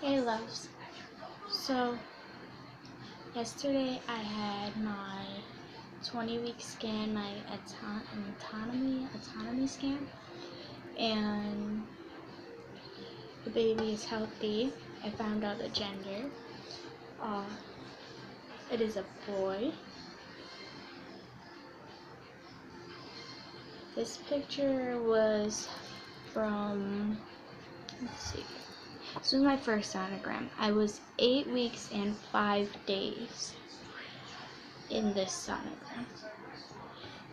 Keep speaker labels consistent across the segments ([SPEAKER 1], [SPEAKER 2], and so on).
[SPEAKER 1] Hey loves. So yesterday I had my 20-week scan, my autonomy scan, and the baby is healthy. I found out the gender. It is a boy. This picture was from, let's see, this was my first sonogram. I was 8 weeks and 5 days in this sonogram.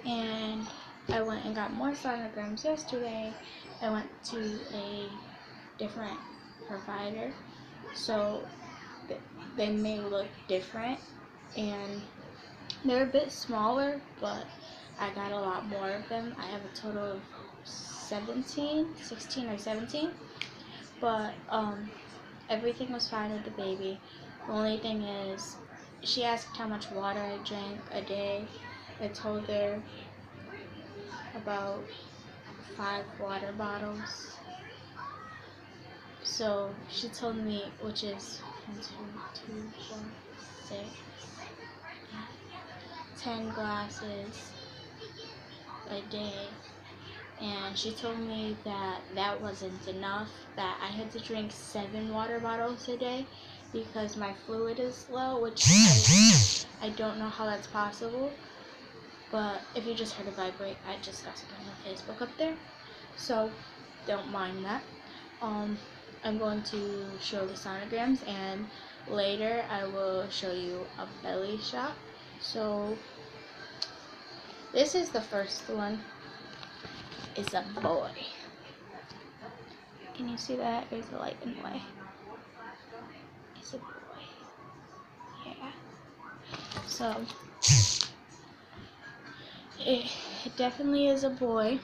[SPEAKER 1] And I went and got more sonograms yesterday. I went to a different provider, so they may look different, and they're a bit smaller, but I got a lot more of them. I have a total of 16 or 17, but everything was fine with the baby. The only thing is, she asked how much water I drank a day. I told her about 5 water bottles. So she told me, which is 10 glasses a day. And she told me that that wasn't enough, that I had to drink 7 water bottles a day because my fluid is low, which I don't know how that's possible. But if you just heard a vibrate, I just got something on Facebook up there, so don't mind that. I'm going to show the sonograms, and later I will show you a belly shot. So this is the first one. It's a boy. Can you see that? There's a light in the way. It's a boy. Yeah. So it definitely is a boy,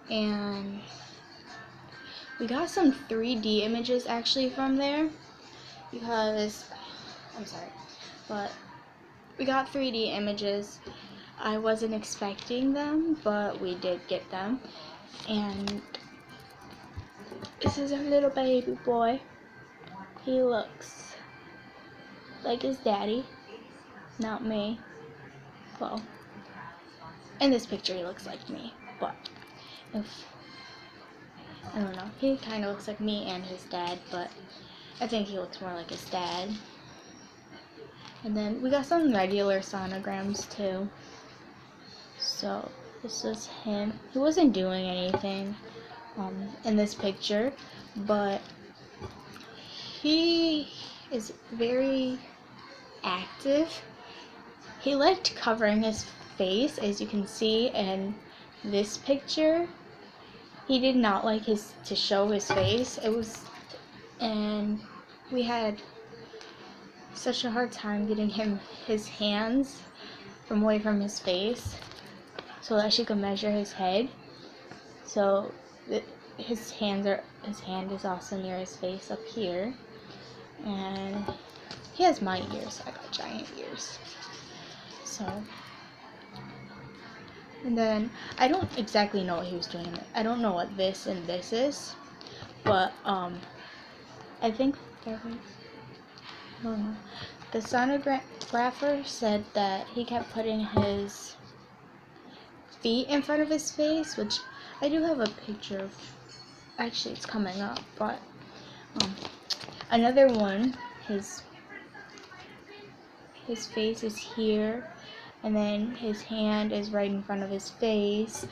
[SPEAKER 1] and we got some 3D images actually from there, because but we got 3D images. I wasn't expecting them, but we did get them. And this is our little baby boy. He looks like his daddy, not me. Well, in this picture he looks like me, but I don't know. He kind of looks like me and his dad, but I think he looks more like his dad. And then we got some regular sonograms too. So this was him. He wasn't doing anything in this picture, but he is very active. He liked covering his face, as you can see in this picture. He did not like to show his face. And we had such a hard time getting his hands away from his face so that she could measure his head. So his hand is also near his face up here, and he has my ears. I got giant ears. So, and then I don't exactly know what he was doing. I don't know what this and this is, but I think there was, I don't know. The sonographer said that he kept putting his feet in front of his face, which I do have a picture of. Actually, it's coming up, but another one, his face is here, and then his hand is right in front of his face.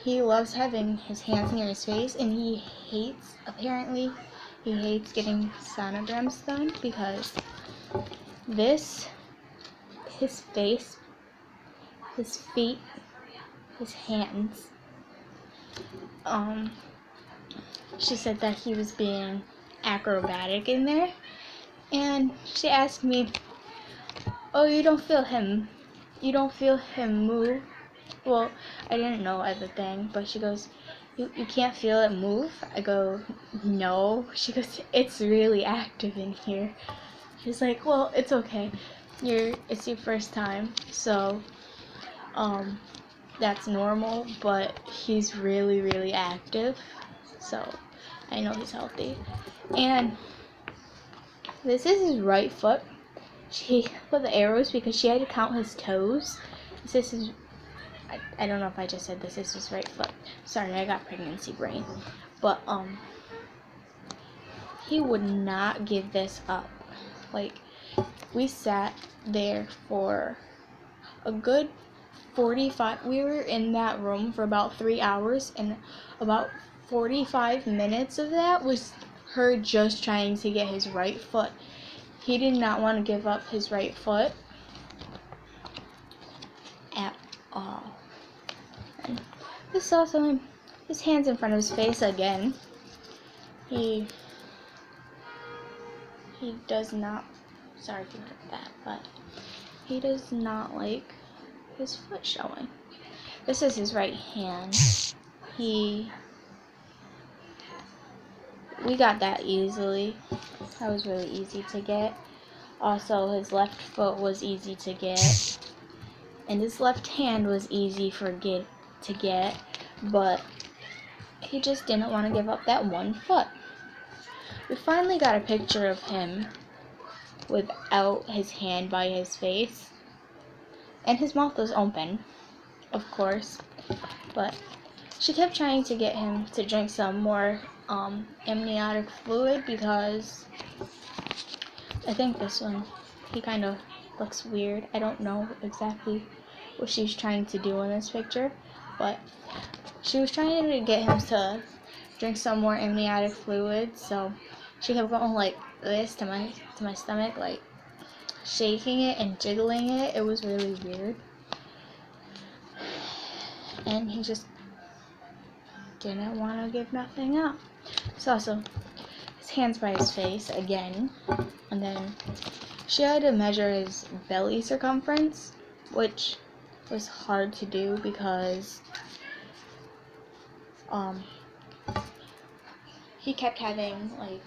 [SPEAKER 1] He loves having his hands near his face, and he hates getting sonograms done because his face, his feet, his hands, she said that he was being acrobatic in there, and she asked me, "Oh, you don't feel him move?" Well, I didn't know everything, but she goes, you can't feel it move? I go, no. She goes, it's really active in here. She's like, well, it's okay. It's your first time, so that's normal, but he's really, really active. So I know he's healthy. And this is his right foot. She put the arrows because she had to count his toes. This is, I don't know if I just said this is his right foot. Sorry, I got pregnancy brain. But he would not give this up. Like, we sat there for a good 45, we were in that room for about 3 hours, and about 45 minutes of that was her just trying to get his right foot. He did not want to give up his right foot at all. And this is also him, his hands in front of his face again. He does not, sorry for that, but he does not like his foot showing. This is his right hand. We got that easily. That was really easy to get. Also, his left foot was easy to get, and his left hand was easy to get, but he just didn't want to give up that one foot. We finally got a picture of him without his hand by his face, and his mouth was open, of course, but she kept trying to get him to drink some more amniotic fluid, because I think this one, he kind of looks weird. I don't know exactly what she's trying to do in this picture, but she was trying to get him to drink some more amniotic fluid, so she kept going like this to my stomach, like shaking it and jiggling it. It was really weird, and he just didn't want to give nothing up. So also his hands by his face again, and then she had to measure his belly circumference, which was hard to do because he kept having like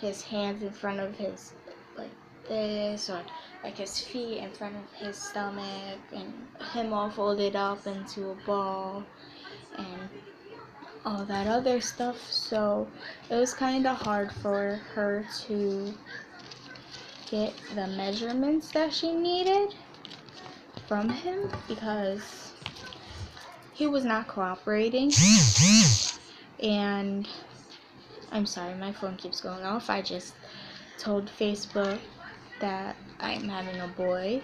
[SPEAKER 1] his hands in front of his, like this, or like his feet in front of his stomach, and him all folded up into a ball and all that other stuff. So it was kind of hard for her to get the measurements that she needed from him because he was not cooperating. And I'm sorry, my phone keeps going off. I just told Facebook that I'm having a boy,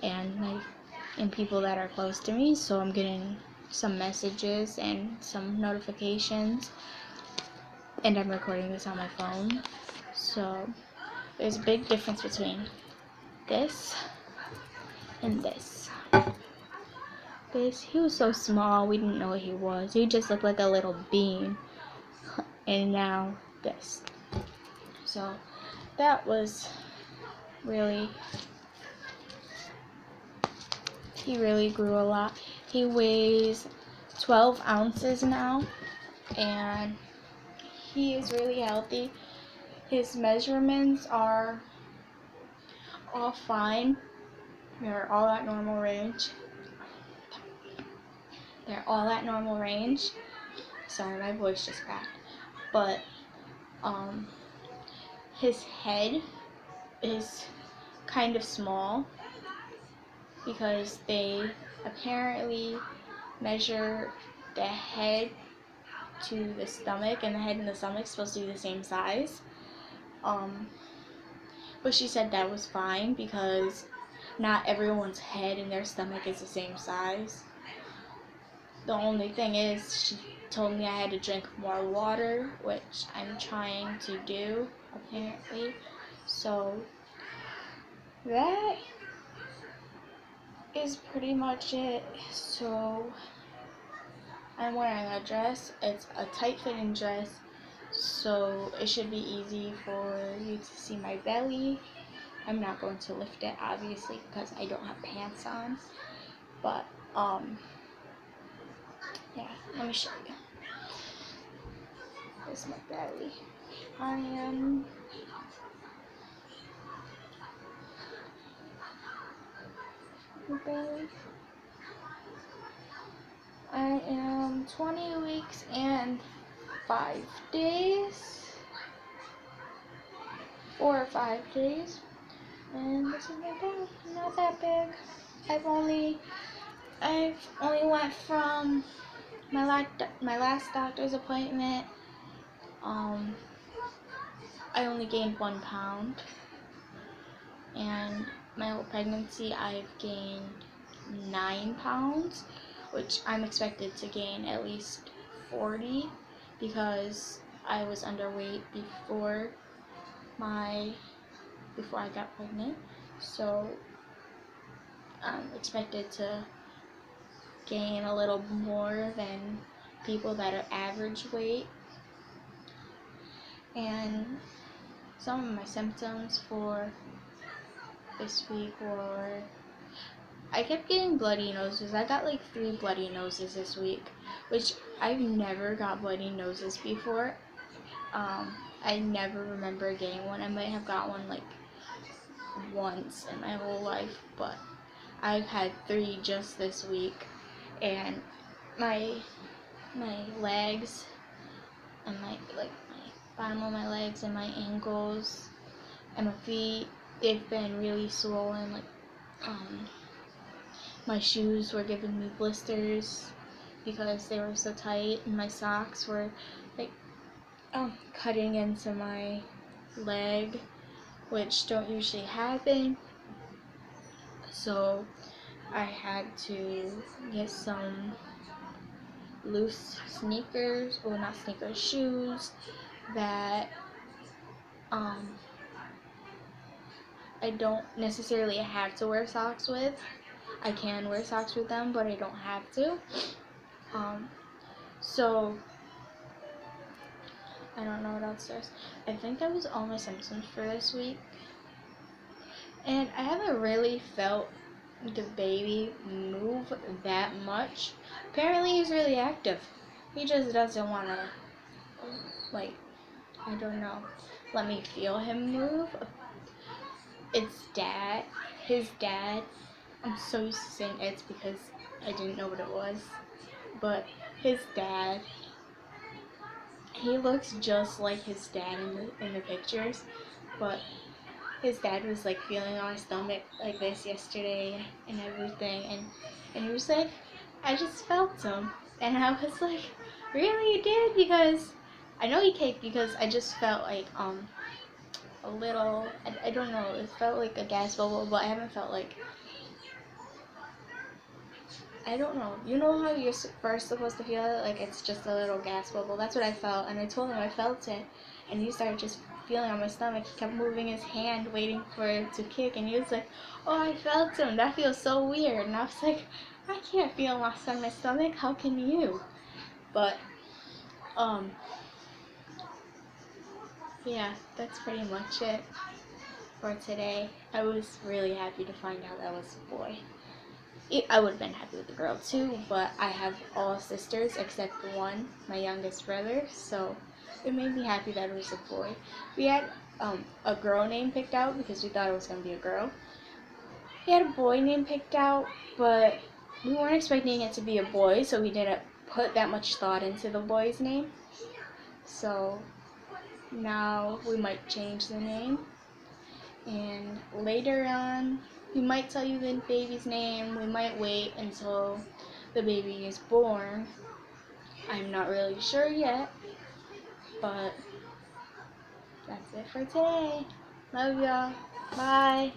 [SPEAKER 1] and people that are close to me, so I'm getting some messages and some notifications, and I'm recording this on my phone. So there's a big difference between this and this. He was so small, we didn't know what he was. He just looked like a little bean. And now this. So that was really, he really grew a lot. He weighs 12 ounces now, and he is really healthy. His measurements are all fine. They're all at normal range. Sorry, my voice just cracked. But his head is kind of small because they apparently measure the head to the stomach, and the head and the stomach supposed to be the same size. But she said that was fine because not everyone's head and their stomach is the same size. The only thing is, she told me I had to drink more water, which I'm trying to do, apparently. So that is pretty much it. So I'm wearing a dress. It's a tight-fitting dress, so it should be easy for you to see my belly. I'm not going to lift it, obviously, because I don't have pants on. But yeah, let me show you. This is my belly. I am 20 weeks and 5 days, 4 or 5 days, and this is my bag. Not that big. I've only went from my last doctor's appointment. I only gained 1 pound, and my whole pregnancy I've gained 9 pounds, which I'm expected to gain at least 40 because I was underweight before I got pregnant. So I'm expected to gain a little more than people that are average weight. And some of my symptoms for this week were, I kept getting bloody noses. I got like 3 bloody noses this week, which I've never got bloody noses before. I never remember getting one. I might have got one like once in my whole life, but I've had 3 just this week. And my legs and my bottom of my legs and my ankles and my feet, they've been really swollen. Like my shoes were giving me blisters because they were so tight, and my socks were like cutting into my leg, which don't usually happen. So I had to get some loose sneakers, or not sneakers, shoes that I don't necessarily have to wear socks with. I can wear socks with them, but I don't have to. So I don't know what else there's. I think that was all my symptoms for this week. And I haven't really felt the baby move that much. Apparently he's really active. He just doesn't want to, like, I don't know, let me feel him move. It's dad. His dad. I'm so used to saying it's because I didn't know what it was. But his dad, he looks just like his dad in the pictures. But his dad was like feeling on his stomach like this yesterday and everything, and he was like, I just felt him. And I was like, really, you did? Because I know he came, because I just felt like a little, I don't know, it felt like a gas bubble, but I haven't felt like, I don't know, you know how you're first supposed to feel it, like it's just a little gas bubble. That's what I felt, and I told him I felt it, and he started just feeling on my stomach. He kept moving his hand waiting for it to kick, and he was like, oh, I felt him, that feels so weird. And I was like, I can't feel my stomach, how can you? But yeah, that's pretty much it for today. I was really happy to find out that was a boy. I would have been happy with the girl too, but I have all sisters except one, my youngest brother, so it made me happy that it was a boy. We had a girl name picked out because we thought it was going to be a girl. We had a boy name picked out, but we weren't expecting it to be a boy, so we didn't put that much thought into the boy's name. So now we might change the name, and later on we might tell you the baby's name. We might wait until the baby is born. I'm not really sure yet, but that's it for today. Love y'all. Bye.